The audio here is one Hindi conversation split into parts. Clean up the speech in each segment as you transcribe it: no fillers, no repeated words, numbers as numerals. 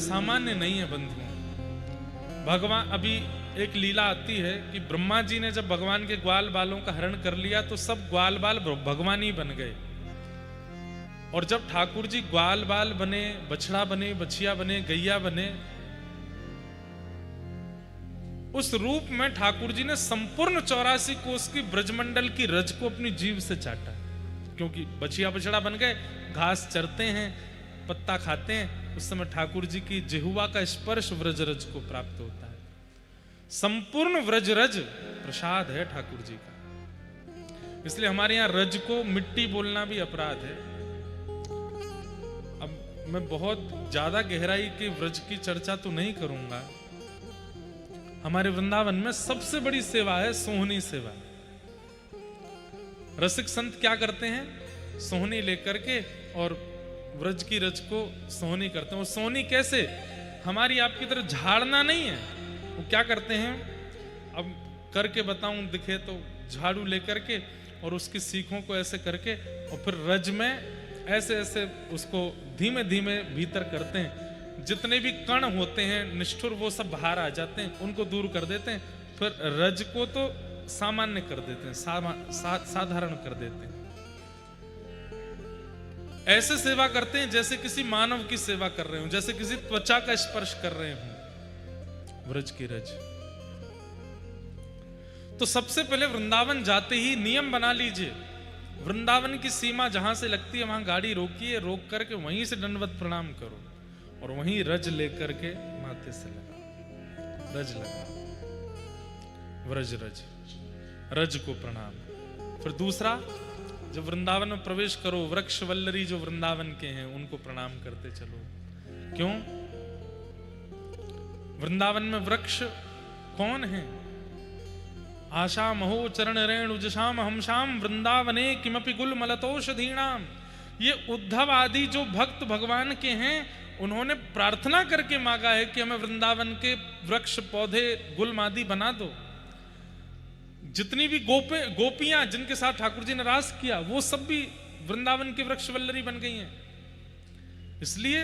सामान्य नहीं है बंधुओं। भगवान, अभी एक लीला आती है कि ब्रह्मा जी ने जब भगवान के ग्वाल बालों का हरण कर लिया तो सब ग्वाल बाल भगवान ही बन गए। और जब ठाकुर जी ग्वाल बाल बने, बछड़ा बने, बछिया बने, गैया बने, उस रूप में ठाकुर जी ने संपूर्ण 84 कोस की ब्रजमंडल की रज को अपनी जीभ से चाटा। क्योंकि बछिया बछड़ा बन गए, घास चरते हैं, पत्ता खाते हैं, उस समय ठाकुर जी की जिह्वा का स्पर्श व्रजरज को प्राप्त होता है। संपूर्ण व्रजरज प्रसाद है ठाकुर जी का। इसलिए हमारे यहां रज को मिट्टी बोलना भी अपराध है। अब मैं बहुत ज्यादा गहराई के व्रज की चर्चा तो नहीं करूंगा। हमारे वृंदावन में सबसे बड़ी सेवा है सोहनी सेवा। रसिक संत क्या करते हैं, सोहनी लेकर के और व्रज की रज को सोहनी करते हैं। वो सोहनी कैसे, हमारी आपकी तरह झाड़ना नहीं है। वो क्या करते हैं, अब करके बताऊं दिखे तो, झाड़ू लेकर के और उसकी सीखों को ऐसे करके और फिर रज में ऐसे ऐसे उसको धीमे धीमे भीतर करते हैं। जितने भी कण होते हैं निष्ठुर वो सब बाहर आ जाते हैं, उनको दूर कर देते हैं। फिर रज को तो सामान्य कर देते हैं, साधारण कर देते हैं। ऐसे सेवा करते हैं जैसे किसी मानव की सेवा कर रहे हो, जैसे किसी त्वचा का स्पर्श कर रहे हो। व्रज की रज तो सबसे पहले वृंदावन जाते ही नियम बना लीजिए, वृंदावन की सीमा जहां से लगती है वहां गाड़ी रोकिए, रोक करके वहीं से दंडवत प्रणाम करो और वहीं रज लेकर के माथे से लगा, रज लगा, व्रज रज, रज को प्रणाम। फिर दूसरा, जब वृंदावन में प्रवेश करो, वृक्ष वल्लरी जो वृंदावन के हैं उनको प्रणाम करते चलो। क्यों? वृंदावन में वृक्ष कौन है? आशा महो चरण रेणु जशाम हमशाम वृंदावने किमपि गुल मलतोषधीणाम। ये उद्धव आदि जो भक्त भगवान के हैं उन्होंने प्रार्थना करके मांगा है कि हमें वृंदावन के वृक्ष पौधे गुलमादी बना दो। जितनी भी गोपियां जिनके साथ ठाकुर जी ने रास किया वो सब भी वृंदावन के वृक्ष वल्लरी बन गई हैं। इसलिए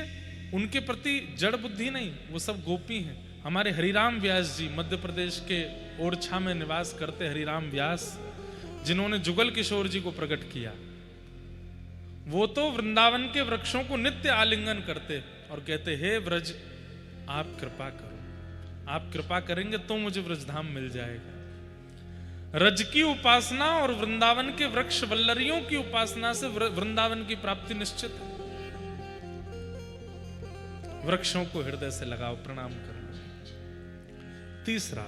उनके प्रति जड़ बुद्धि नहीं, वो सब गोपी हैं। हमारे हरिराम व्यास जी, मध्य प्रदेश के ओरछा में निवास करते हरिराम व्यास, जिन्होंने जुगल किशोर जी को प्रकट किया, वो तो वृंदावन के वृक्षों को नित्य आलिंगन करते और कहते, हे व्रज आप कृपा करो, आप कृपा करेंगे तो मुझे व्रजधाम मिल जाएगा। रज की उपासना और वृंदावन के वृक्ष वल्लरियों की उपासना से वृंदावन की प्राप्ति निश्चित है। वृक्षों को हृदय से लगाओ, प्रणाम करो। तीसरा,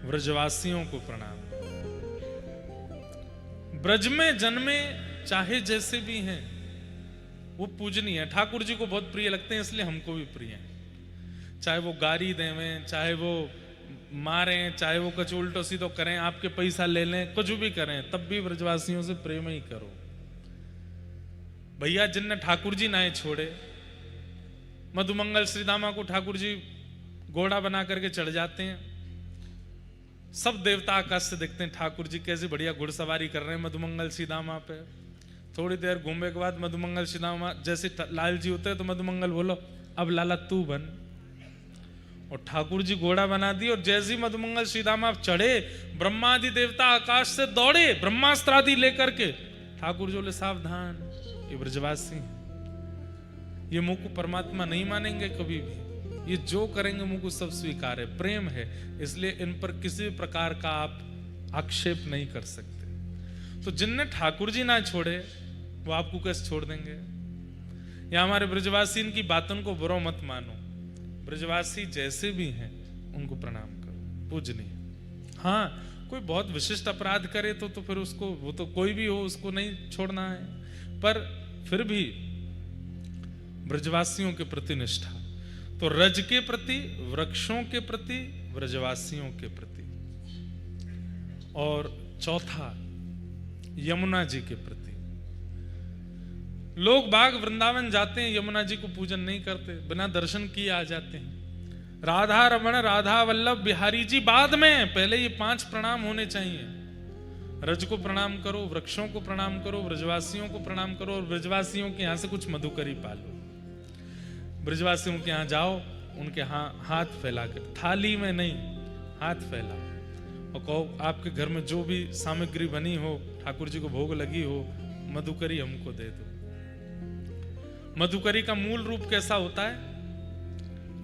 व्रजवासियों को प्रणाम। ब्रज में जन्मे चाहे जैसे भी हैं वो पूजनीय है, ठाकुर जी को बहुत प्रिय लगते हैं, इसलिए हमको भी प्रिय है। चाहे वो गारी देवें, चाहे वो मारें, चाहे वो कुछ उल्टो सीधो करें, आपके पैसा ले लें, कुछ भी करें, तब भी ब्रजवासियों से प्रेम ही करो। भैया जिनने ठाकुर जी नाए छोड़े, मधुमंगल श्रीदामा को ठाकुर जी घोड़ा बना करके चढ़ जाते हैं, सब देवता आकाश से देखते हैं ठाकुर जी कैसे बढ़िया घुड़सवारी कर रहे हैं मधुमंगल श्रीदामा पे। थोड़ी देर घूमने के बाद मधुमंगल श्रीदामा जैसे लाल जी होते हैं तो मधुमंगल बोलो अब लाला तू बन, और ठाकुर जी घोड़ा बना दी। और जैसे ही मधुमंगल श्रीदामा चढ़े, ब्रह्मादि देवता आकाश से दौड़े ब्रह्मास्त्र आदि लेकर के। ठाकुर जी बोले सावधान, ये ब्रजवासी हैं, ये मुझ को परमात्मा नहीं मानेंगे कभी भी, ये जो करेंगे मुझ को सब स्वीकार है, प्रेम है, इसलिए इन पर किसी प्रकार का आप आक्षेप नहीं कर सकते। तो जिनने ठाकुर जी ना छोड़े वो आपको कैसे छोड़ देंगे? या हमारे ब्रजवासी इनकी बातों को बुरा मत मानो, ब्रजवासी जैसे भी हैं उनको प्रणाम करो, पूजनीय। हाँ, कोई बहुत विशिष्ट अपराध करे तो फिर उसको, वो तो कोई भी हो उसको नहीं छोड़ना है, पर फिर भी ब्रजवासियों के प्रति निष्ठा। तो रज के प्रति, वृक्षों के प्रति, ब्रजवासियों के प्रति। और चौथा, यमुना जी के प्रति। लोग बाग वृंदावन जाते हैं, यमुना जी को पूजन नहीं करते, बिना दर्शन किए आ जाते हैं। राधा रमण, राधा वल्लभ, बिहारी जी बाद में, पहले ये 5 प्रणाम होने चाहिए। रज को प्रणाम करो, वृक्षों को प्रणाम करो, ब्रजवासियों को प्रणाम करो, और ब्रजवासियों के यहां से कुछ मधुकरी पालो। ब्रजवासियों के यहाँ जाओ, उनके हाथ फैला कर, थाली में नहीं, हाथ फैला और कहो आपके घर में जो भी सामग्री बनी हो, ठाकुर जी को भोग लगी हो, मधुकरी हमको दे दो। मधुकरी का मूल रूप कैसा होता है?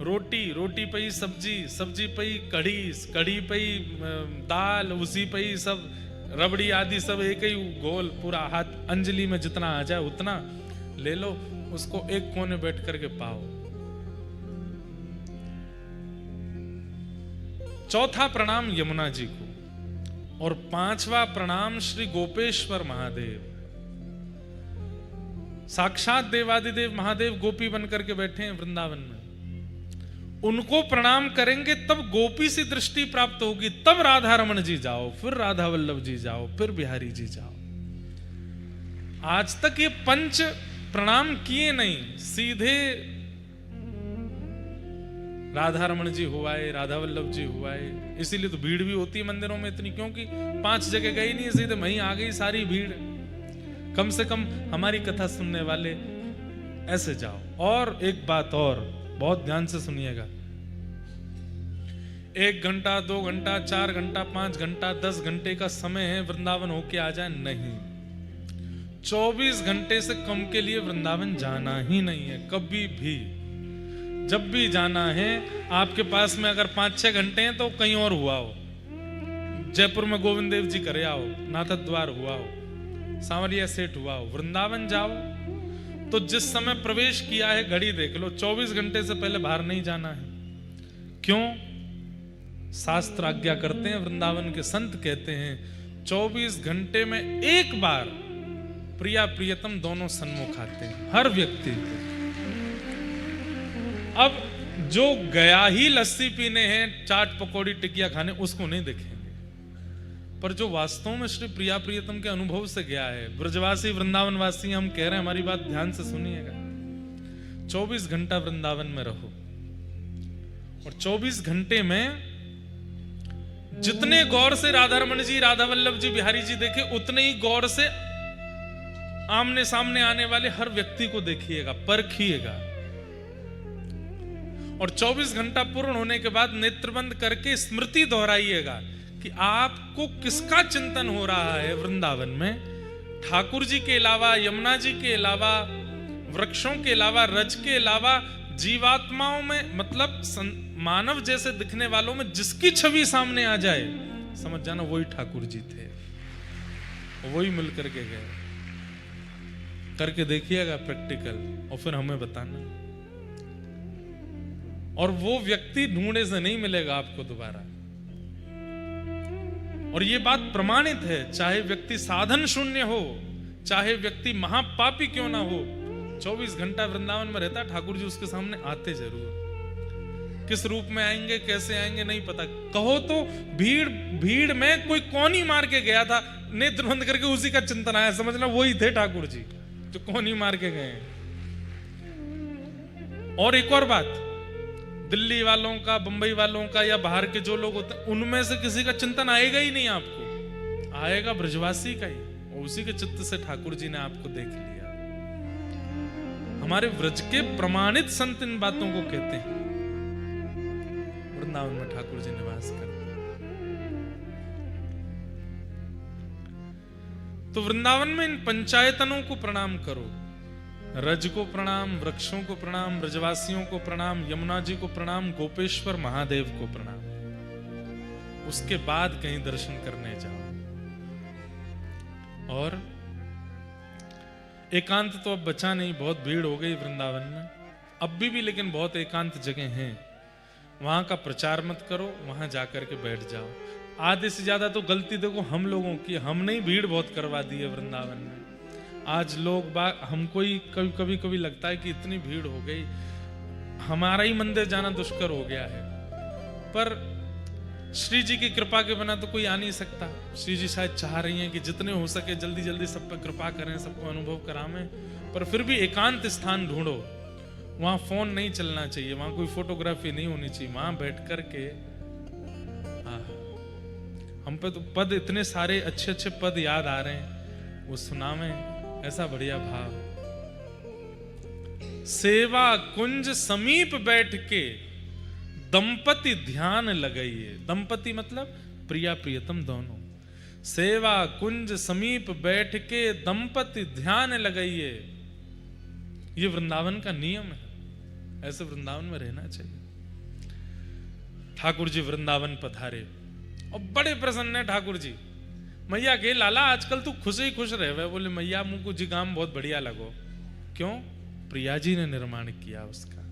रोटी, रोटी पे ही सब्जी, सब्जी पे ही कढ़ी, कढ़ी पे ही दाल, उसी पे ही सब रबड़ी आदि सब एक ही गोल, पूरा हाथ अंजलि में जितना आ जाए उतना ले लो, उसको एक कोने बैठ करके पाओ। चौथा प्रणाम यमुना जी को और पांचवा प्रणाम श्री गोपेश्वर महादेव। साक्षात देवादिदेव महादेव गोपी बन करके बैठे हैं वृंदावन में, उनको प्रणाम करेंगे तब गोपी से दृष्टि प्राप्त होगी, तब राधा रमण जी जाओ, फिर राधा वल्लभ जी जाओ, फिर बिहारी जी जाओ। आज तक ये पंच प्रणाम किए नहीं, सीधे राधा रमण जी हुआए, राधा वल्लभ जी हुआए। इसीलिए तो भीड़ भी होती है मंदिरों में इतनी, क्योंकि 5 जगह गई नहीं, सीधे वहीं आ गई सारी भीड़। कम से कम हमारी कथा सुनने वाले ऐसे जाओ। और एक बात और बहुत ध्यान से सुनिएगा, 1 घंटा 2 घंटा 4 घंटा 5 घंटा 10 घंटे का समय है वृंदावन होके आ जाए, नहीं, 24 घंटे से कम के लिए वृंदावन जाना ही नहीं है कभी भी। जब भी जाना है आपके पास में अगर 5-6 घंटे हैं तो कहीं और हुआ हो, जयपुर में गोविंद देव जी करे आओ, नाथद द्वार हुआ हो, सांवरिया सेठ हुआ हो, वृंदावन जाओ तो जिस समय प्रवेश किया है घड़ी देख लो, 24 घंटे से पहले बाहर नहीं जाना है। क्यों? शास्त्र आज्ञा करते हैं, वृंदावन के संत कहते हैं 24 घंटे में एक बार प्रिया प्रियतम दोनों सन्मुख आते हैं हर व्यक्ति को। अब जो गया ही लस्सी पीने हैं, चाट पकौड़ी टिकिया खाने, उसको नहीं देखेंगे, पर जो वास्तव में श्री प्रिया प्रियतम के अनुभव से गया है, ब्रजवासी वृंदावन वासी हम कह रहे हैं, हमारी बात ध्यान से सुनिएगा, 24 घंटा वृंदावन में रहो और 24 घंटे में जितने गौर से राधा रमण जी, राधा वल्लभ जी, बिहारी जी देखे, उतने ही गौर से आमने सामने आने वाले हर व्यक्ति को देखिएगा, परखिएगा। और 24 घंटा पूर्ण होने के बाद नेत्र बंद करके स्मृति दोहराइएगा कि आपको किसका चिंतन हो रहा है वृंदावन में, ठाकुर जी के अलावा, यमुना जी के अलावा, वृक्षों के अलावा, रज के अलावा, जीवात्माओं में, मतलब मानव जैसे दिखने वालों में जिसकी छवि सामने आ जाए, समझ जाना वही ठाकुर जी थे, वही मिल करके गए। करके देखिएगा प्रैक्टिकल और फिर हमें बताना। और वो व्यक्ति ढूंढे से नहीं मिलेगा आपको दोबारा। और ये बात प्रमाणित है, चाहे व्यक्ति साधन शून्य हो, चाहे व्यक्ति महापापी क्यों ना हो, 24 घंटा वृंदावन में रहता, ठाकुर जी उसके सामने आते जरूर। किस रूप में आएंगे, कैसे आएंगे नहीं पता। कहो तो भीड़ में कोई कोनी मार के गया था, नेत्र बंद करके उसी का चिंतन आया, समझना वही थे ठाकुर जी जो कोनी मार के गए। और एक और बात, दिल्ली वालों का, बंबई वालों का या बाहर के जो लोग होते हैं, उनमें से किसी का चिंतन आएगा ही नहीं आपको, आएगा ब्रजवासी का ही, और उसी के चित्त से ठाकुर जी ने आपको देख लिया। हमारे व्रज के प्रमाणित संत इन बातों को कहते हैं। वृंदावन में ठाकुर जी निवास करते हैं। तो वृंदावन में इन पंचायतनों को प्रणाम करो, रज को प्रणाम, वृक्षों को प्रणाम, ब्रजवासियों को प्रणाम, यमुना जी को प्रणाम, गोपेश्वर महादेव को प्रणाम। उसके बाद कहीं दर्शन करने जाओ। और एकांत तो अब बचा नहीं, बहुत भीड़ हो गई वृंदावन में अब भी लेकिन बहुत एकांत जगह हैं, वहां का प्रचार मत करो, वहां जाकर के बैठ जाओ। आधे से ज्यादा तो गलती देखो हम लोगों की, हमने ही भीड़ बहुत करवा दी है वृंदावन में। आज लोग हमको ही कभी लगता है कि इतनी भीड़ हो गई, हमारा ही मंदिर जाना दुष्कर हो गया है। पर श्री जी की कृपा के बिना तो कोई आ नहीं सकता। श्री जी शायद चाह रही हैं कि जितने हो सके जल्दी जल्दी सब पर कृपा करें, सबको अनुभव करावें। पर फिर भी एकांत स्थान ढूंढो, वहां फोन नहीं चलना चाहिए, वहां कोई फोटोग्राफी नहीं होनी चाहिए, वहां बैठ करके हम पे तो पद इतने सारे अच्छे अच्छे पद याद आ रहे हैं, वो सुनावें, ऐसा बढ़िया भाव। सेवा कुंज समीप बैठ के दंपति ध्यान लगाइए। दंपति मतलब प्रिया प्रियतम दोनों। सेवा कुंज समीप बैठ के दंपति ध्यान लगाइए। ये वृंदावन का नियम है, ऐसे वृंदावन में रहना चाहिए। ठाकुर जी वृंदावन पधारे और बड़े प्रसन्न है ठाकुर जी। मैया के लाला आजकल तू खुश ही खुश रहे हुए। बोले मैया मुझको जी काम बहुत बढ़िया लगो। क्यों? प्रिया जी ने निर्माण किया उसका।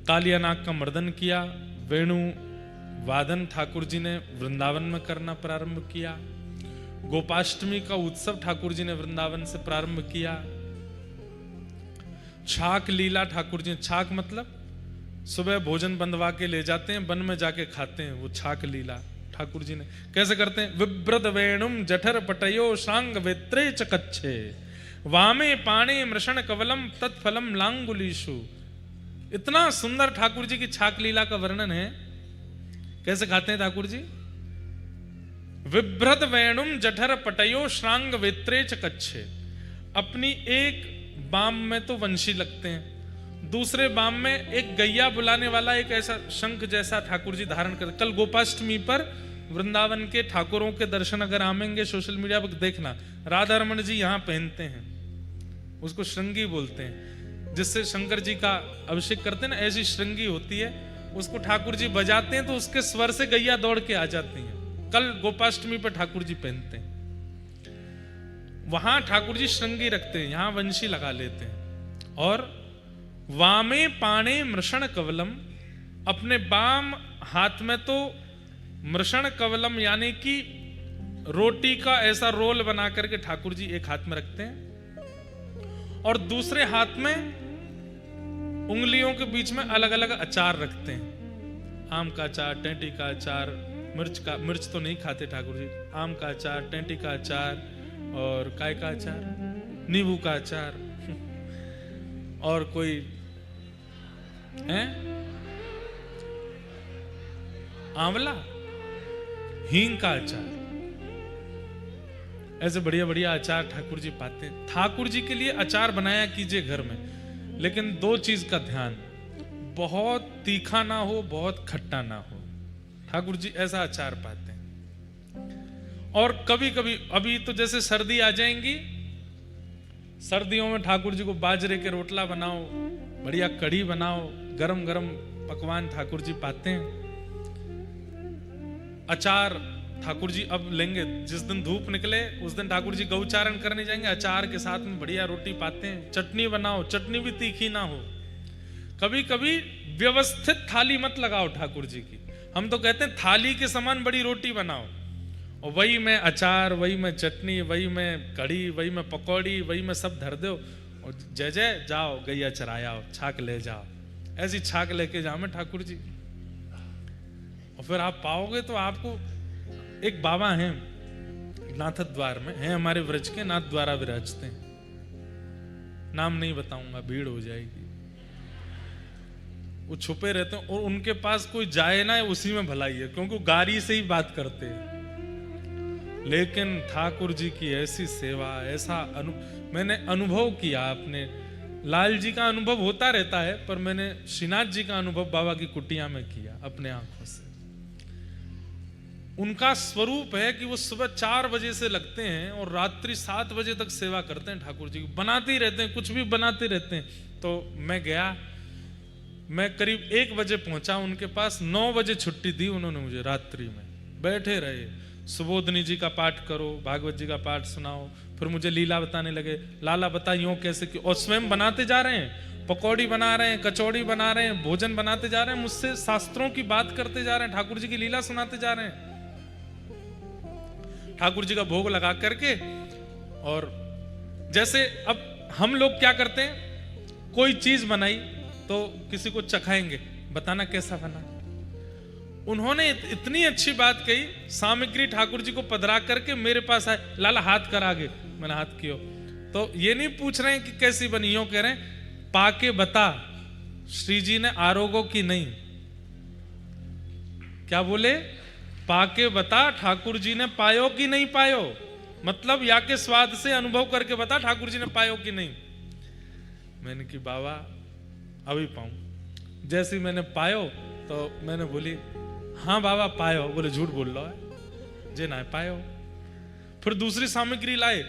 कालिया नाग का मर्दन किया, वेणु वादन ठाकुर जी ने वृंदावन में करना प्रारंभ किया। गोपाष्टमी का उत्सव ठाकुर जी ने वृंदावन से प्रारंभ किया। छाक लीला ठाकुर जी, छाक मतलब सुबह भोजन बंधवा के ले जाते हैं, वन में जाके खाते हैं, वो छाक लीला ठाकुर जी ने कैसे करते हैं। विब्रत वेणुम जठर पटयो शांग वेत्रे चकच्छे वामे पाणे मृषण कवलम तत्फलम लांगुलीशु। इतना सुंदर ठाकुर जी की छाक लीला का वर्णन है। कैसे खाते हैं ठाकुर जी? विभ्रत वेणुम जठर पटयो श्रांग वेत्रे चकच्छे। अपनी एक बाम में तो वंशी लगते हैं, दूसरे बाम में एक गैया बुलाने वाला एक ऐसा शंख जैसा ठाकुर जी धारण करते। कल गोपाष्टमी पर वृंदावन के ठाकुरों के दर्शन अगर आएंगे सोशल मीडिया पर देखना, राधा रमन जी यहाँ पहनते हैं, उसको श्रृंगी बोलते हैं, जिससे शंकर जी का अभिषेक करते हैं ना, ऐसी श्रृंगी होती है। उसको ठाकुर जी बजाते हैं तो उसके स्वर से गैया दौड़ के आ जाती हैं। कल गोपाष्टमी पर ठाकुर जी पहनते हैं। वहां ठाकुर जी श्रृंगी रखते हैं, यहां वंशी लगा लेते हैं। और वामे पाणे मृषण कवलम, अपने बाम हाथ में तो मृषण कवलम यानी कि रोटी का ऐसा रोल बना करके ठाकुर जी एक हाथ में रखते हैं और दूसरे हाथ में उंगलियों के बीच में अलग अलग अचार रखते हैं। आम का अचार, टेंटी का अचार, मिर्च तो नहीं खाते ठाकुर जी, आम का अचार, टेंटी का अचार और काय का अचार, नींबू का अचार और कोई है आंवला, हींग का अचार, ऐसे बढ़िया बढ़िया अचार ठाकुर जी पाते हैं। ठाकुर जी के लिए अचार बनाया कीजिए घर में, लेकिन दो चीज का ध्यान, बहुत तीखा ना हो, बहुत खट्टा ना हो। ठाकुर जी ऐसा अचार पाते हैं। और कभी कभी, अभी तो जैसे सर्दी आ जाएंगी, सर्दियों में ठाकुर जी को बाजरे के रोटला बनाओ, बढ़िया कढ़ी बनाओ, गरम गरम पकवान ठाकुर जी पाते हैं। अचार ठाकुर जी अब लेंगे, जिस दिन धूप निकले उस दिन ठाकुर जी गौचारण करने जाएंगे, अचार के साथ में बढ़िया रोटी पाते हैं। चटनी बनाओ, चटनी भी तीखी ना हो। कभी कभी व्यवस्थित थाली मत लगाओ ठाकुर जी की, हम तो कहते हैं थाली के समान बड़ी रोटी बनाओ, और वही में अचार, वही में चटनी, वही में कढ़ी, वही में पकौड़ी, वही में सब धर दो और जय जय जाओ, गैया चराया, छाक ले जाओ। ऐसी छाक लेके जाओ में ठाकुर जी, और फिर आप पाओगे तो आपको। एक बाबा हैं नाथ द्वार में, हैं हमारे व्रज के, नाथ द्वारा विराजते हैं, नाम नहीं बताऊंगा भीड़ हो जाएगी। वो छुपे रहते हैं और उनके पास कोई जाए ना, उसी में भलाई है, क्योंकि गारी से ही बात करते हैं। लेकिन ठाकुर जी की ऐसी सेवा, ऐसा मैंने अनुभव किया। अपने लाल जी का अनुभव होता रहता है, पर मैंने श्रीनाथ जी का अनुभव बाबा की कुटिया में किया अपने आंखों से। उनका स्वरूप है कि वो सुबह 4 बजे से लगते हैं और रात्रि 7 बजे तक सेवा करते हैं ठाकुर जी की, बनाते ही रहते हैं, कुछ भी बनाते रहते हैं। तो मैं गया, मैं करीब 1 बजे पहुंचा उनके पास, 9 बजे छुट्टी दी उन्होंने मुझे, रात्रि में बैठे रहे। सुबोधनी जी का पाठ करो, भागवत जी का पाठ सुनाओ, फिर मुझे लीला बताने लगे, लाला बता यूं कैसे क्यों, और स्वयं बनाते जा रहे हैं, पकौड़ी बना रहे हैं, कचौड़ी बना रहे हैं, भोजन बनाते जा रहे हैं, मुझसे शास्त्रों की बात करते जा रहे हैं, ठाकुर जी की लीला सुनाते जा रहे हैं। ठाकुर जी का भोग लगा करके, और जैसे अब हम लोग क्या करते हैं, कोई चीज बनाई तो किसी को चखाएंगे, बताना कैसा बना। उन्होंने इतनी अच्छी बात कही, सामग्री ठाकुर जी को पधरा करके मेरे पास आए, लाला हाथ कर आगे, मैंने हाथ किया। तो ये नहीं पूछ रहे हैं कि कैसी बनी, यूं कह रहे हैं पाके बता श्री जी ने आरोगो की नहीं। क्या बोले? पाके बता ठाकुर जी ने पायो कि नहीं पायो, मतलब या के स्वाद से अनुभव करके बता ठाकुर जी ने पायो कि नहीं। मैंने कि बाबा अभी पाऊं। जैसे ही मैंने पायो तो मैंने बोली हाँ बाबा पायो। बोले झूठ बोल रहा है, जे ना पायो। फिर दूसरी सामग्री लाए,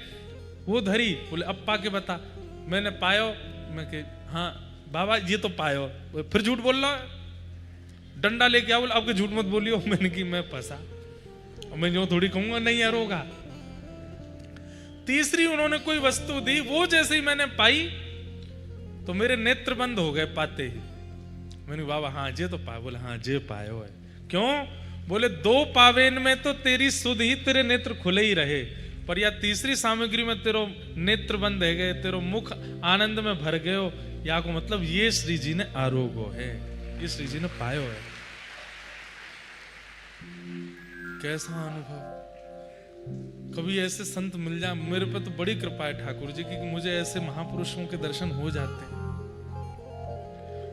वो धरी, बोले अब पा के बता। मैंने पायो, मैं के हाँ बाबा ये तो पायो। फिर झूठ बोल रहा है, डंडा लेके आओ। बोले अब के झूठ मत बोलियो। मैंने कि मैं फंसा, मैं जो थोड़ी कहूंगा नहीं यार होगा। तीसरी उन्होंने कोई वस्तु दी, वो जैसे ही मैंने पाई तो मेरे नेत्र बंद हो गए पाते ही। मैंने बाबा हाँ जे तो पाए। बोले हाँ जे पायो है। क्यों? बोले दो पावेन में तो तेरी सुध ही तेरे नेत्र खुले ही रहे, पर या तीसरी सामग्री में तेरो नेत्र बंद है गए, तेरो मुख आनंद में भर गए हो। या को मतलब ये श्री जी ने आरोगो है, ये श्री जी ने पायो है। कैसा अनुभव! कभी ऐसे संत मिल जाए, मेरे पे तो बड़ी कृपा है ठाकुर जी की, मुझे ऐसे महापुरुषों के दर्शन हो जाते हैं।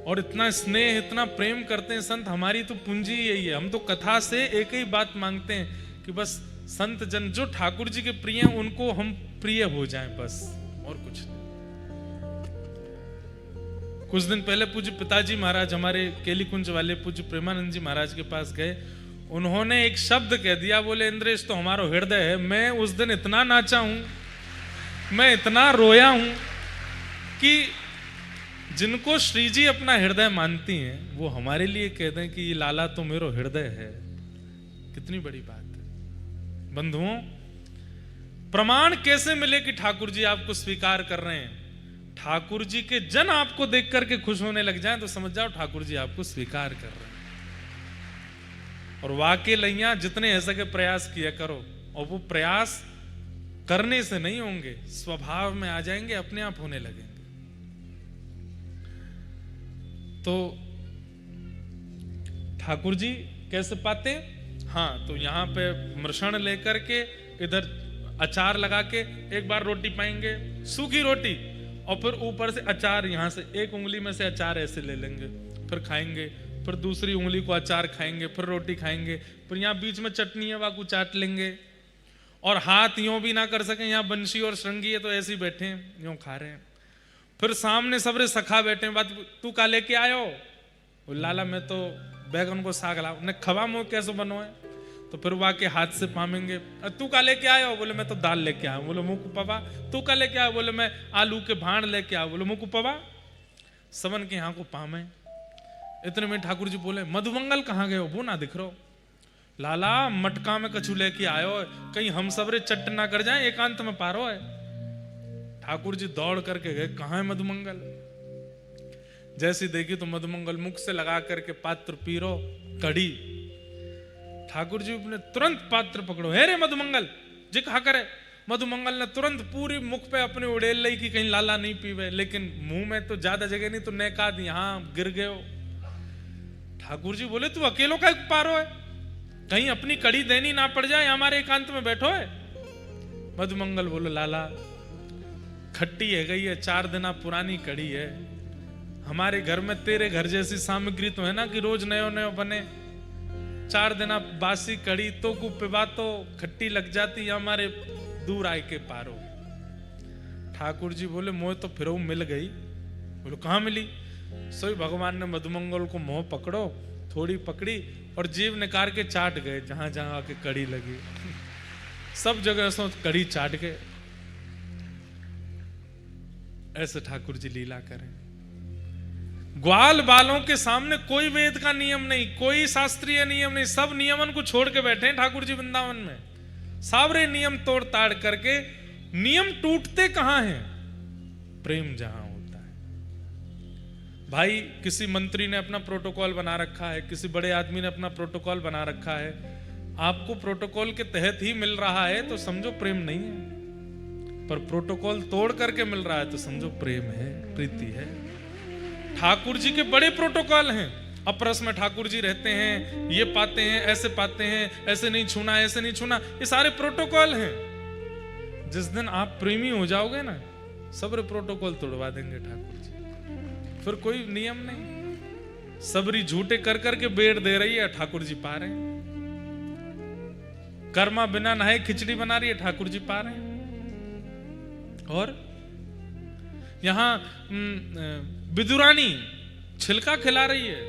और इतना स्नेह, इतना प्रेम करते हैं संत। हमारी तो पूंजी यही है, हम तो कथा से एक ही बात मांगते हैं कि बस संत जन जो ठाकुर जी के प्रिय हैं उनको हम प्रिय हो जाएं, बस और कुछ नहीं। कुछ दिन पहले पूज्य पिताजी महाराज हमारे केली कुंज वाले पूज्य प्रेमानंद जी महाराज के पास गए। उन्होंने एक शब्द कह दिया, बोले इंद्रेश तो हमारा हृदय है। मैं उस दिन इतना नाचा हूं, मैं इतना रोया हूं कि जिनको श्री जी अपना हृदय मानती हैं वो हमारे लिए कह दें कि ये लाला तो मेरो हृदय है, कितनी बड़ी बात है। बंधुओं, प्रमाण कैसे मिले कि ठाकुर जी आपको स्वीकार कर रहे हैं? ठाकुर जी के जन आपको देख करके खुश होने लग जाएं तो समझ जाओ ठाकुर जी आपको स्वीकार कर रहे हैं। और वाकई लैया जितने ऐसा के प्रयास किया करो, और वो प्रयास करने से नहीं होंगे, स्वभाव में आ जाएंगे, अपने आप होने लगेंगे। तो ठाकुर जी कैसे पाते हैं? हाँ, तो यहां पे मृषण लेकर के इधर अचार लगा के एक बार रोटी पाएंगे, सूखी रोटी, और फिर ऊपर से अचार, यहां से एक उंगली में से अचार ऐसे ले लेंगे, फिर खाएंगे, फिर दूसरी उंगली को अचार खाएंगे, फिर रोटी खाएंगे, फिर यहाँ बीच में चटनी है वाकू चाट लेंगे। और हाथ यूं भी ना कर सके, यहाँ बंशी और श्रृंगी है तो ऐसे ही बैठे हैं, यूं खा रहे हैं। फिर सामने सबरे सखा बैठे हैं, बात तू का लेके आयो? लाला मैं तो बैगन को साग लाओ। ने खवा मुँह कैसे बनो है? तो फिर वहाँ के हाथ से पामेंगे। तू का लेके आयो? बोले मैं तो दाल लेके आया। बोले मुँह को पवा। तू का लेके आयो? बोले मैं आलू के भाण लेके आया। बोले मुँह को पवा। सबन के यहाँ को पामे। इतने में ठाकुर जी बोले मधुमंगल कहाँ गए हो? वो ना दिख रहो। लाला मटका में कछु लेके आयो, कहीं हम सबरे चट्ट ना कर जाए, एकांत में पारो है। ठाकुर जी दौड़ करके गए, कहाँ है मधुमंगल? जैसी देखी तो मधुमंगल मुख से लगा करके पात्र पीरो कड़ी। ठाकुर जी ने तुरंत पात्र पकड़ो, हे रे मधुमंगल जी कहा करे। मधुमंगल ने तुरंत पूरी मुख पे अपने उड़ेल ली कि कहीं लाला नहीं पीवे, लेकिन मुंह में तो ज्यादा जगह नहीं, तो नेकाद यहाँ गिर गए हो। ठाकुर जी बोले तू अकेलो का पारो है, कहीं अपनी कड़ी देनी ना पड़ जाए, हमारे एकांत में बैठो है। मधुमंगल बोलो लाला खट्टी है गई है, 4 दिन पुरानी कड़ी है। हमारे घर में तेरे घर जैसी सामग्री तो है ना कि रोज नयो नयो बने। 4 दिन बासी कड़ी तो को पिबा तो खट्टी लग जाती, हमारे दूर आए के पारो। ठाकुर जी बोले मोह तो फिर मिल गई। बोलो कहाँ मिली? सोई भगवान ने मधुमंगल को मोह पकड़ो, थोड़ी पकड़ी और जीव निकाल के चाट गए जहां जहां आके कड़ी लगी। सब जगह सो कड़ी चाट के। ऐसे ठाकुर जी लीला करें। ग्वाल बालों के सामने कोई वेद का नियम नहीं, कोई शास्त्रीय नियम नहीं, सब नियमन को छोड़ के बैठे हैं ठाकुर जी वृंदावन में। सारे नियम तोड़ ताड़ करके। नियम टूटते कहां हैं? प्रेम जहां होता है। भाई किसी मंत्री ने अपना प्रोटोकॉल बना रखा है, किसी बड़े आदमी ने अपना प्रोटोकॉल बना रखा है, आपको प्रोटोकॉल के तहत ही मिल रहा है तो समझो प्रेम नहीं है। पर प्रोटोकॉल तोड़ करके मिल रहा है तो समझो प्रेम है, प्रीति है। ठाकुर जी के बड़े प्रोटोकॉल हैं। अपरस में ठाकुर जी रहते हैं, ये पाते हैं, ऐसे पाते हैं, ऐसे नहीं छूना, ऐसे नहीं छूना, ये सारे प्रोटोकॉल हैं। जिस दिन आप प्रेमी हो जाओगे ना, सब प्रोटोकॉल तोड़वा देंगे ठाकुर जी। फिर कोई नियम नहीं। सबरी झूठे कर करके बेड़ दे रही है, ठाकुर जी पा रहे हैं। कर्मा बिना नहाए खिचड़ी बना रही है, ठाकुर जी पा रहे हैं। और यहाँ विदुरानी छिलका खिला रही है।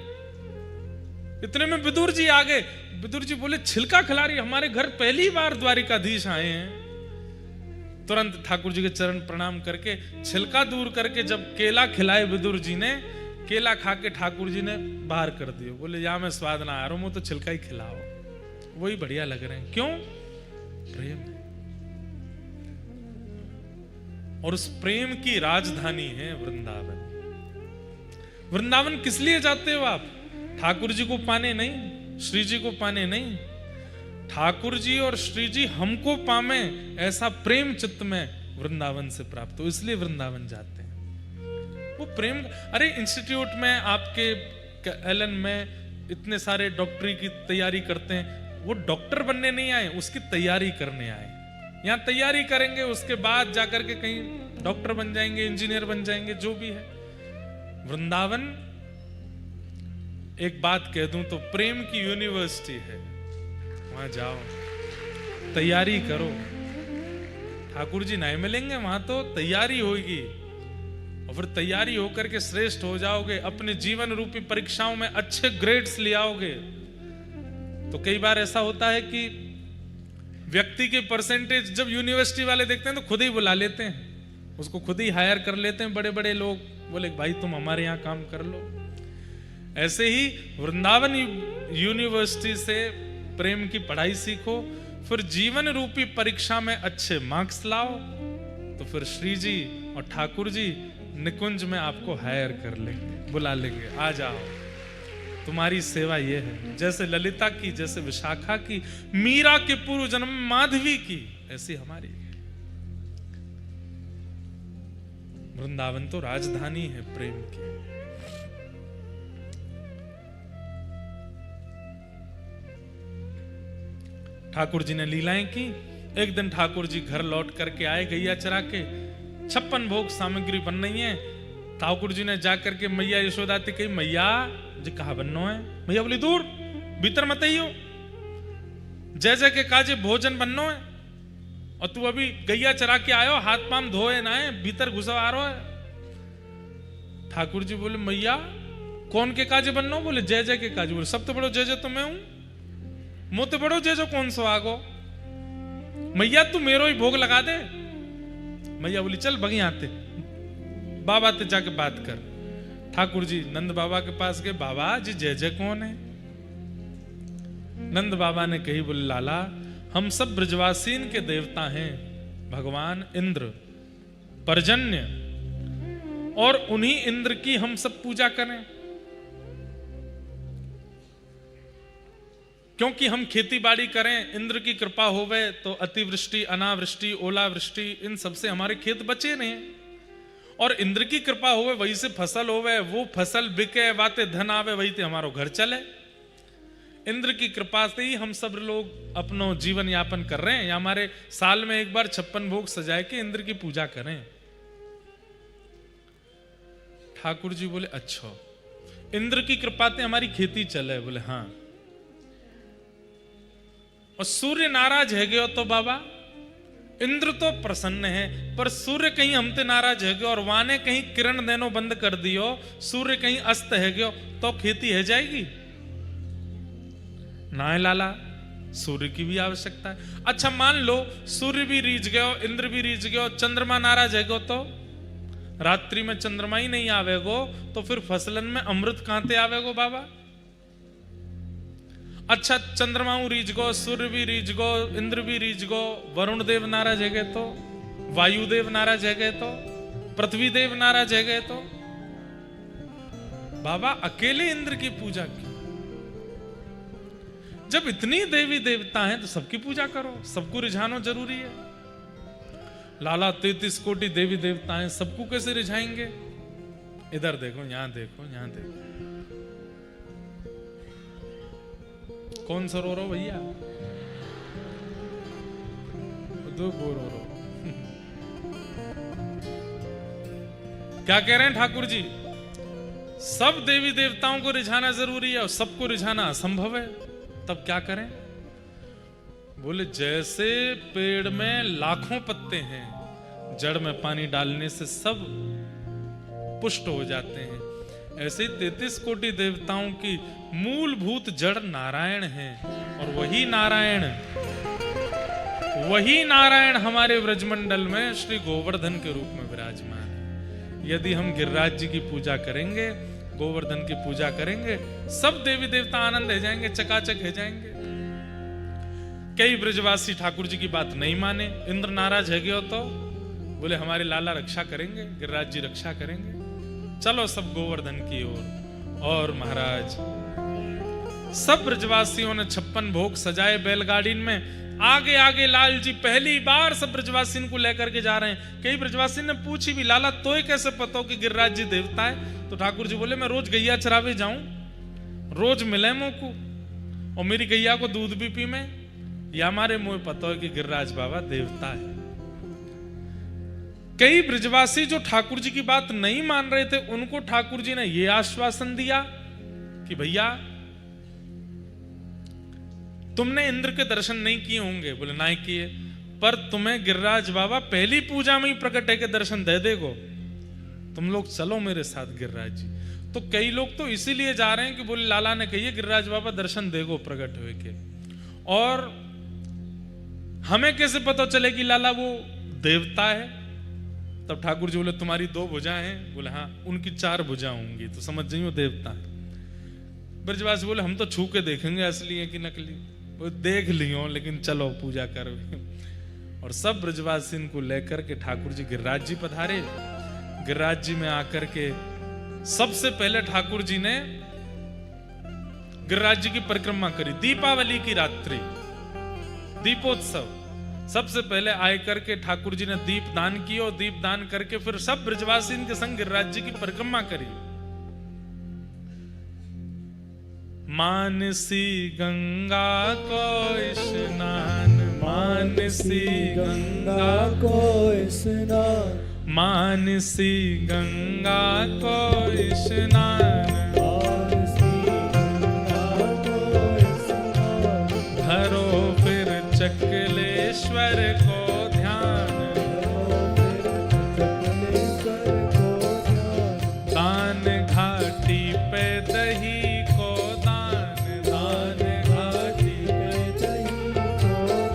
इतने में विदुर जी आ गए। विदुर जी बोले छिलका खिला रही है, हमारे घर पहली बार द्वारिकाधीश आए हैं। तुरंत ठाकुर जी के चरण प्रणाम करके छिलका दूर करके जब केला खिलाए विदुर जी ने, केला खा के ठाकुर जी ने बाहर कर दिए। बोले या मैं स्वाद ना आ रहा हूं, तो छिलका ही खिलाओ, वही बढ़िया लग रहे हैं। क्यों? प्रेम। और उस प्रेम की राजधानी है वृंदावन। वृंदावन किस लिए जाते हो आप? ठाकुर जी को पाने नहीं, श्री जी को पाने नहीं। ठाकुर जी और श्री जी हमको पावे, ऐसा प्रेम चित्त में वृंदावन से प्राप्त हो, इसलिए वृंदावन जाते हैं। वो प्रेम। अरे इंस्टीट्यूट में आपके एलन में इतने सारे डॉक्टरी की तैयारी करते हैं, वो डॉक्टर बनने नहीं आए, उसकी तैयारी करने आए। यहाँ तैयारी करेंगे, उसके बाद जाकर के कहीं डॉक्टर बन जाएंगे, इंजीनियर बन जाएंगे, जो भी है। वृंदावन, एक बात कह दूं तो प्रेम की यूनिवर्सिटी है। वहां जाओ, तैयारी करो। ठाकुर जी नहीं मिलेंगे वहां, तो तैयारी होगी, और फिर तैयारी होकर के श्रेष्ठ हो जाओगे, अपने जीवन रूपी परीक्षाओं में अच्छे ग्रेड्स ले आओगे। तो कई बार ऐसा होता है कि व्यक्ति के परसेंटेज जब यूनिवर्सिटी वाले देखते हैं तो खुद ही बुला लेते हैं, उसको खुद ही हायर कर लेते हैं बड़े बड़े लोग, बोले भाई तुम हमारे यहाँ काम कर लो। ऐसे ही वृंदावन यूनिवर्सिटी से प्रेम की पढ़ाई सीखो, फिर जीवन रूपी परीक्षा में अच्छे मार्क्स लाओ, तो फिर श्री जी और ठाकुर जी निकुंज में आपको हायर कर लेंगे, बुला लेंगे, आ जाओ, तुम्हारी सेवा ये है। जैसे ललिता की, जैसे विशाखा की, मीरा के पूर्व जन्म माधवी की, ऐसी हमारी। वृंदावन तो राजधानी है प्रेम की। ठाकुर जी ने लीलाएं की। एक दिन ठाकुर जी घर लौट करके आए गैया चरा के, 56 भोग सामग्री बन रही है। ठाकुर जी ने जाकर के मैया यशोदा से कही, मैया जी कहा बननो है? मैया बोली दूर, भीतर मत आइयो, जय जय के काजे भोजन बननो है, और तू अभी गैया चरा के आयो, हाथ पाम धोए ना है, भीतर घुसा आ रहा है। ठाकुर जी बोले मैया कौन के काजे बननो? बोले जय जय के काजे। बोले सब तो बड़ो जय जय तो मैं हूं, मोते बड़ो जय जो कौन सो आगो, मैया तू मेरो ही भोग लगा दे। मैया बोली चल बगी आते, बाबा ते जाके बात कर। ठाकुर जी नंद बाबा के पास गए, बाबा जी जय जय कौन है? नंद बाबा ने कही, बोले लाला हम सब ब्रजवासीन के देवता हैं, भगवान इंद्र पर्जन्य, और उन्हीं इंद्र की हम सब पूजा करें, क्योंकि हम खेती बाड़ी करें, इंद्र की कृपा होवे तो अतिवृष्टि, अनावृष्टि, ओलावृष्टि, इन सबसे हमारे खेत बचे नहीं, और इंद्र की कृपा होवे वही से फसल होवे, वो फसल बिके, वाते धन आवे, वही ते हमारो घर चले। इंद्र की कृपा से ही हम सब लोग अपनो जीवन यापन कर रहे हैं, या हमारे साल में एक बार 56 भोग सजाए के इंद्र की पूजा करें। ठाकुर जी बोले अच्छा, इंद्र की कृपा से हमारी खेती चले? बोले हाँ। और सूर्य नाराज है गयो तो बाबा? इंद्र तो प्रसन्न है, पर सूर्य कहीं हमते नाराज है गयो और वाने कहीं किरण देनो बंद कर दियो, सूर्य कहीं अस्त है गयो, तो खेती है जाएगी ना? है लाला, सूर्य की भी आवश्यकता है। अच्छा मान लो सूर्य भी रीझ गयो, इंद्र भी रीझ गयो, चंद्रमा नाराज है गयो, तो रात्रि में चंद्रमा ही नहीं आवेगो, तो फिर फसलन में अमृत कहां आवेगो बाबा? अच्छा चंद्रमा रीझ गो, सूर्य भी रीझ गो, इंद्र भी रीझ गो, वरुण देव नाराज है गए तो, वायुदेव नाराज है गए तो, पृथ्वी देव नाराज है गए तो, बाबा अकेले इंद्र की पूजा की। जब इतनी देवी देवता हैं तो सबकी पूजा करो, सबको रिझाना जरूरी है। लाला 33 कोटि देवी देवता हैं, सबको कैसे रिझाएंगे? इधर देखो, यहां देखो, यहां देखो, कौन सा रो रहा भैया? दो रो रो क्या कह रहे हैं ठाकुर जी? सब देवी देवताओं को रिझाना जरूरी है और सबको रिझाना असंभव है, तब क्या करें? बोले जैसे पेड़ में लाखों पत्ते हैं, जड़ में पानी डालने से सब पुष्ट हो जाते हैं। ऐसे ही 33 कोटि देवताओं की मूलभूत जड़ नारायण है, और वही नारायण हमारे व्रजमंडल में श्री गोवर्धन के रूप में विराजमान है। यदि हम गिरिराज जी की पूजा करेंगे, गोवर्धन की पूजा करेंगे, सब देवी देवता आनंद हो जाएंगे, चकाचक हो जाएंगे। कई ब्रजवासी ठाकुर जी की बात नहीं माने, इंद्र नाराज है गयो तो बोले हमारे लाला रक्षा करेंगे, गिरिराज जी रक्षा करेंगे, चलो सब गोवर्धन की ओर। और महाराज सब ब्रजवासियों ने 56 भोग सजाए बैलगाड़ी में, आगे आगे लाल जी पहली बार सब ब्रजवासी को लेकर के जा रहे हैं। कई ब्रजवासी ने पूछी भी, लाला तो कैसे पता हो कि गिरिराज जी देवता है? तो ठाकुर जी बोले मैं रोज गैया चरावे जाऊं, रोज मिले मोको, और मेरी गैया को दूध भी पी में, या हमारे मुंह पता है कि गिरिराज बाबा देवता है। कई ब्रजवासी जो ठाकुर जी की बात नहीं मान रहे थे, उनको ठाकुर जी ने यह आश्वासन दिया कि भैया तुमने इंद्र के दर्शन नहीं किए होंगे, बोले नहीं किए, पर तुम्हें गिरिराज बाबा पहली पूजा में ही प्रकट है के दर्शन दे देगो, तुम लोग चलो मेरे साथ गिरिराज जी। तो कई लोग तो इसीलिए जा रहे हैं कि बोले लाला ने कहिए गिरिराज बाबा दर्शन देगो प्रकट हुए के, और हमें कैसे पता चले कि लाला वो देवता है? तब ठाकुर जी बोले तुम्हारी 2 भुजाएं हैं, बोले हाँ, उनकी 4 भुजा होंगी, तो समझ जाइए वो देवता है। ब्रजवासी बोले हम तो छू के देखेंगे असली है कि नकली, वो देख लियो लेकिन चलो पूजा करो। और सब ब्रजवासी को लेकर के ठाकुर जी गिरिराज जी पधारे। गिरिराज जी में आकर के सबसे पहले ठाकुर जी ने गिरिराज जी की परिक्रमा करी। दीपावली की रात्रि, दीपोत्सव, सबसे पहले आए करके ठाकुर जी ने दीप दान किया, और दीप दान करके फिर सब ब्रजवासी के संग गिरिराज जी की परिक्रमा करी। मानसी गंगा को स्नान, मानसी गंगा को स्नान, मानसी गंगा को स्नान, धरो फिर चकलेश्वर को ध्यान, दान घाटी पे दही को दान, दान घाटी पे दही को दान,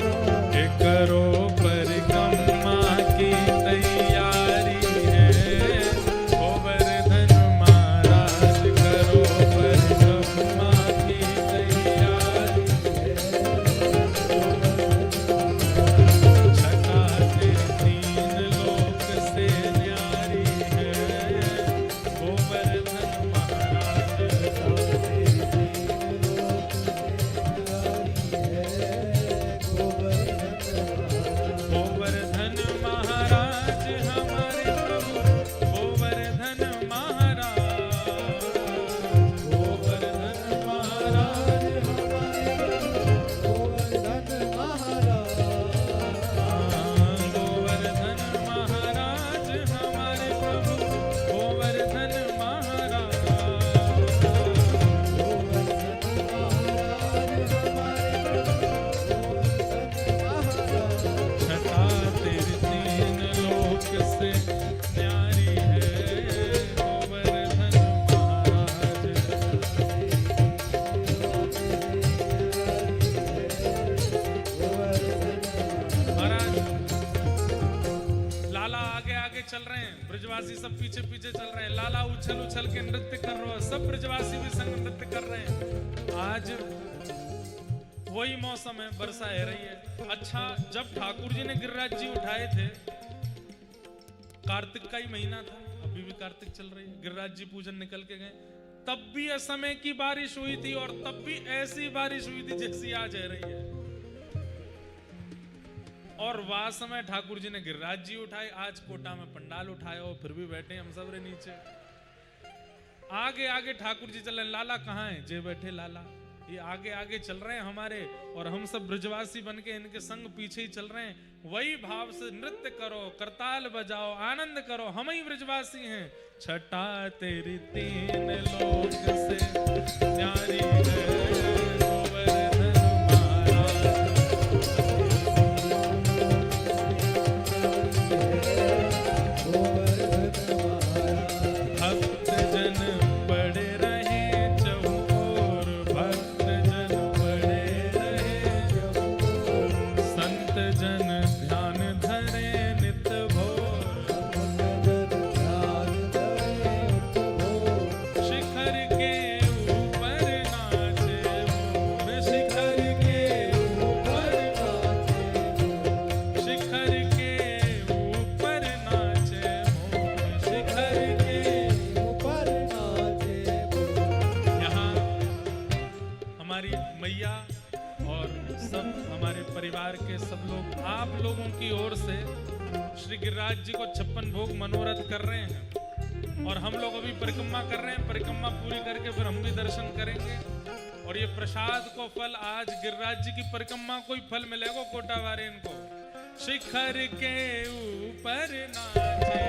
करो परिक्रमा की तैयारी है, गोवर्धन महाराज करो परिक्रमा की तैयारी है, छठा से 3 लोक से न्यारी है, गोवर्धन महाराज गोवर्धन महाराज हमारे प्रभु, गोवर्धन महाराज, गोवर्धन महाराज हमारे प्रभु, गोवर्धन महाराज, गोवर्धन महाराज हमारे प्रभु, गोवर्धन महाराज, छठा तेरी 3 लोक से न्यारी है, गोवर्धन महाराज। महाराज लाला आगे आगे चल रहे हैं, ब्रजवासी सब पीछे पीछे चल रहे हैं। लाला उछल उछल के नृत्य कर रहे हैं, सब ब्रजवासी भी संग नृत्य कर रहे हैं। आज वही मौसम है, वर्षा है रही है। अच्छा, जब ठाकुर जी ने गिरिराज जी उठाए थे, कार्तिक का ही महीना था, अभी भी कार्तिक चल रही है, गिरिराज जी पूजन निकल के गए, तब भी असमय की बारिश हुई थी, और तब भी ऐसी बारिश हुई थी जैसी आज है रही है। और वह समय ठाकुर जी ने गिरिराज जी उठाए, आज कोटा में पंडाल उठाया, और फिर भी बैठे हम सब रे नीचे। आगे आगे ठाकुर जी चल रहे, लाला कहाँ है? जे बैठे लाला, ये आगे आगे चल रहे हैं हमारे, और हम सब ब्रजवासी बन के इनके संग पीछे ही चल रहे हैं। वही भाव से नृत्य करो, करताल बजाओ, आनंद करो, हम ही ब्रजवासी हैं। छठा तेरी 3 लोक से न्यारी है, गोवर्धन महाराज। हमारी मैया और सब हमारे परिवार के सब लोग आप लोगों की ओर से श्री गिरिराज जी को 56 भोग मनोरथ कर रहे हैं और हम लोग अभी परिक्रमा कर रहे हैं। परिक्रमा पूरी करके फिर हम भी दर्शन करेंगे और ये प्रसाद को फल आज गिरिराज जी की परिक्रमा को ही फल मिलेगा कोटा वाले इनको। शिखर के ऊपर नाचे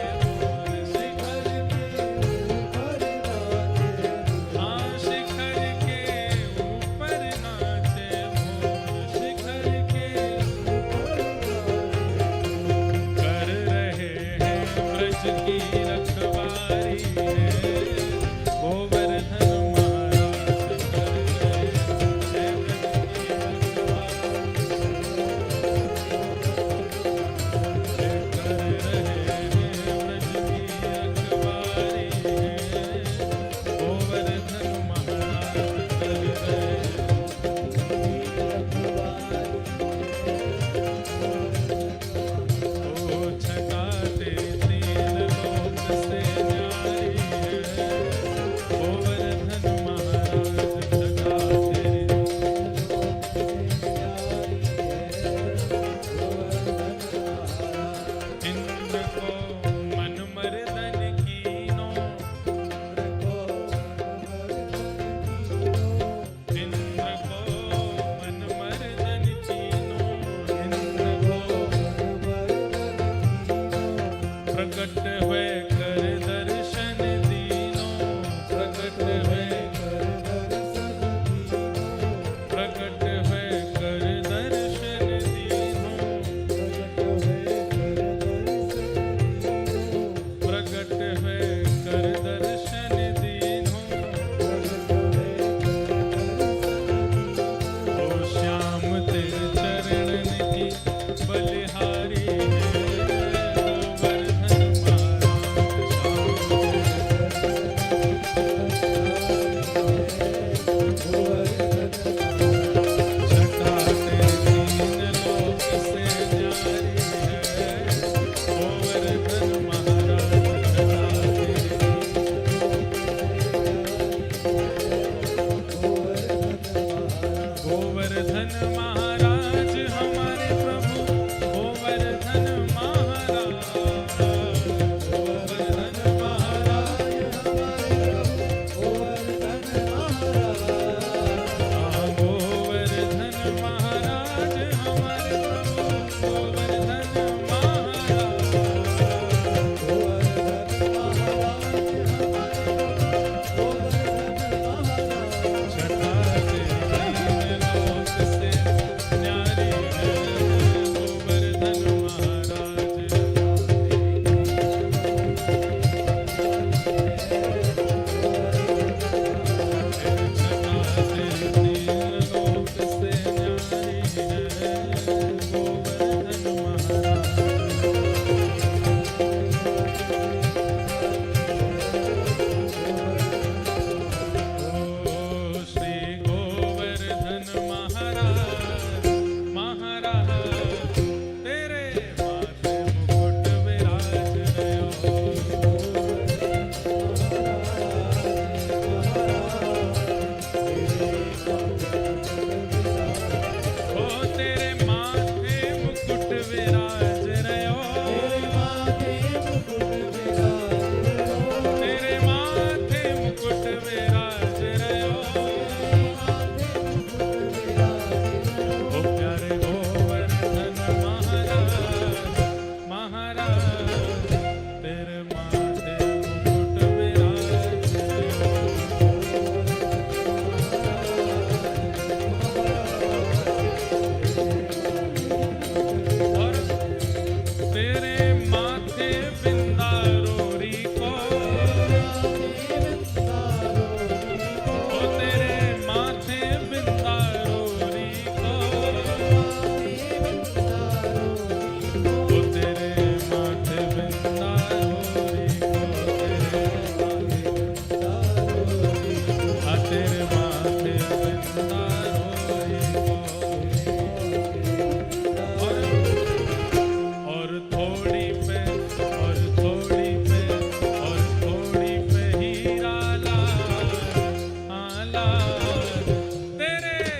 तेरे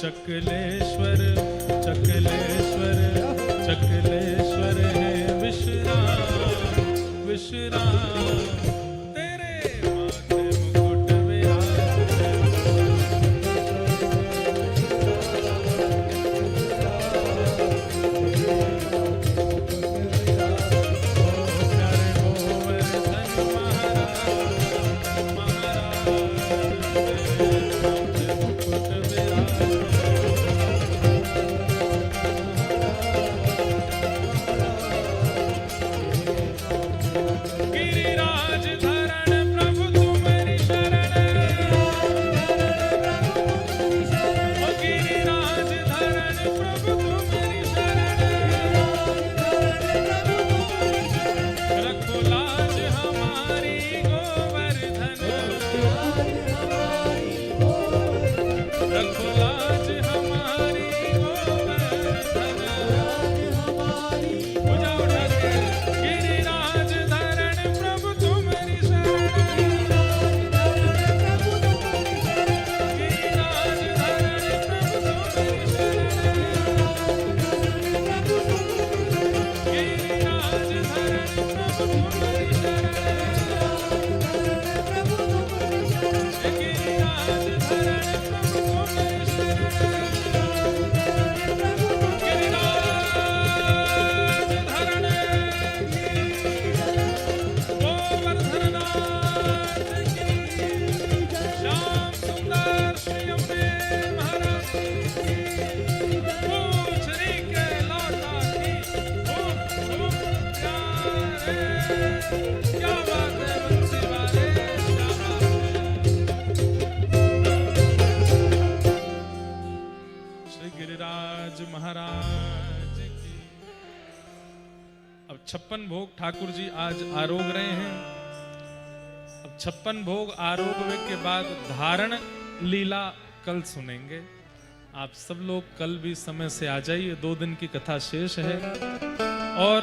चकलेश्वर चकलेश्वर चकलेश्वर है विश्राम विश्राम तेरे माथे मुकुट विराज प्यारे गोवर्धन महाराज महाराज मुकुट विराज गिरिराज धरण प्रभु तुम्हारी शरण ओ गिरिराज धरण प्रभु तुम्हारी शरण रखो लाज हमारी गोवर्धन रखो लाज हमारी गोवर्धन पूजा उठा के गिरिराज धरण प्रभु तुम्हारी शरण गिरिराज धरण प्रभु तुम्हारी शरण गिरिराज धरण प्रभु तुम्हारी शरण गिरिराज धरण प्रभु तुम्हारी शरण गिरिराज धरण गोवर्धननाथ की श्याम सुंदर श्री अम्बे महाराज की पूछरी के लौटा की खूब खूब प्यारे क्या बात है बंसी वाले क्या बात है श्री गिरिराज महाराज की। अब 56 भोग ठाकुर जी आज आरोग रहे हैं। अब 56 भोग आरोगवे के बाद धारण लीला कल सुनेंगे। आप सब लोग कल भी समय से आ जाइए, 2 दिन की कथा शेष है और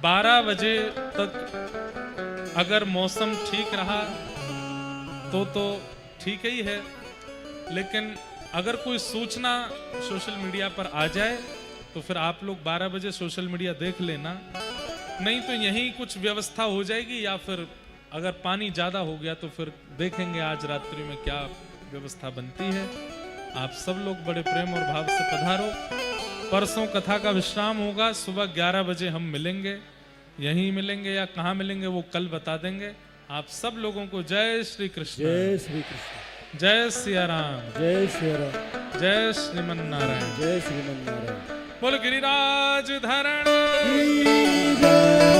12 बजे तक अगर मौसम ठीक रहा तो ठीक ही है, लेकिन अगर कोई सूचना सोशल मीडिया पर आ जाए तो फिर आप लोग 12 बजे सोशल मीडिया देख लेना, नहीं तो यहीं कुछ व्यवस्था हो जाएगी, या फिर अगर पानी ज्यादा हो गया तो फिर देखेंगे आज रात्रि में क्या व्यवस्था बनती है। आप सब लोग बड़े प्रेम और भाव से पधारो। परसों कथा का विश्राम होगा, सुबह 11 बजे हम मिलेंगे, यहीं मिलेंगे या कहाँ मिलेंगे वो कल बता देंगे। आप सब लोगों को जय श्री कृष्ण, जय श्री कृष्ण, जय सिया राम, जय श्री राम, जय श्रीमन नारायण, जय श्रीमन नारायण। बोल गिरिराज धरण जय